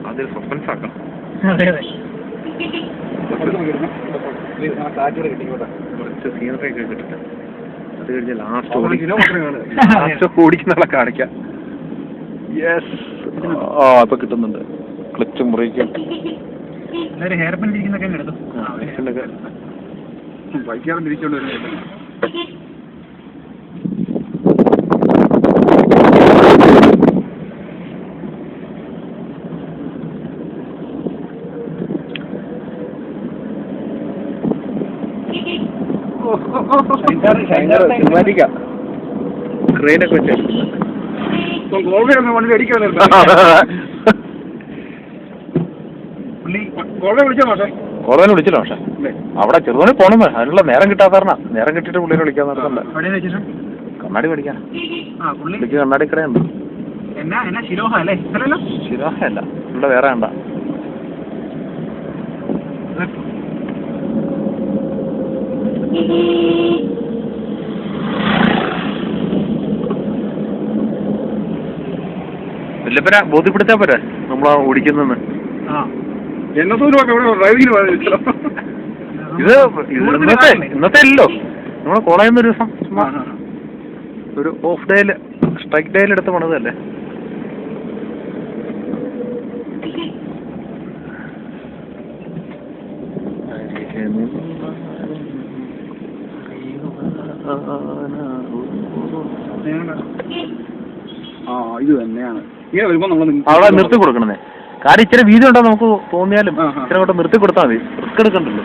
അതൊരു സസ്പെൻസ് ആക്കണം. കുറച്ച് സീനറി ഒക്കെ കിട്ടിട്ട് അത് കഴിഞ്ഞ് ലാസ്റ്റ് ഓടിക്കുന്നവളെ കാണിക്കാം. യെസ്, ഇപ്പൊ കിട്ടുന്നുണ്ട്. ക്ലച്ച് മുറിക്കും. ഹെയർ പിൻ ഇരിക്കുന്നൊക്കെ എടുത്തു. ബൈക്കാരൻ തിരിച്ചോണ്ട് വരുന്നില്ല. ക്രെയിനൊക്കെ വെച്ച് വണ്ടി അടിക്കാൻ കോളേജിൽ വിളിച്ചില്ല. പക്ഷെ അവിടെ ചെറുതോണി പോണം. അതിനുള്ള നേരം കിട്ടാത്ത നേരം കിട്ടിയിട്ട് പുള്ളിനെ വിളിക്കാൻ നടക്കണ്ട. കണ്ണാടി മേടിക്കാൻ പുള്ളിക്ക് കണ്ണാടി കടയുണ്ട്. ശിരോഹ അല്ല, ഇവിടെ വേറെ വേണ്ട. വല്ലപ്പന ബോധ്യപ്പെടുത്താ പോരെ നമ്മളാ ഓടിക്കുന്നെന്ന്. ഇത് ഇന്നത്തെ അല്ലല്ലോ. നമ്മളെ കോളേജിൽ നിന്ന് ഒരു ദിവസം ചുമ്മാ ഒരു ഓഫ് ഡേയില് സ്ട്രൈക്ക് ഡേയിൽ എടുത്ത് പണിതല്ലേ. ഇത് തന്നെയാണ് അവിടെ നിർത്തി കൊടുക്കണേ. കാര്യം ഇച്ചിരി വീതി ഉണ്ടോ നമുക്ക് തോന്നിയാലും ഇച്ചിരി അങ്ങോട്ട് നിർത്തി കൊടുത്താൽ മതി. റിസ്ക് എടുക്കണ്ടല്ലോ.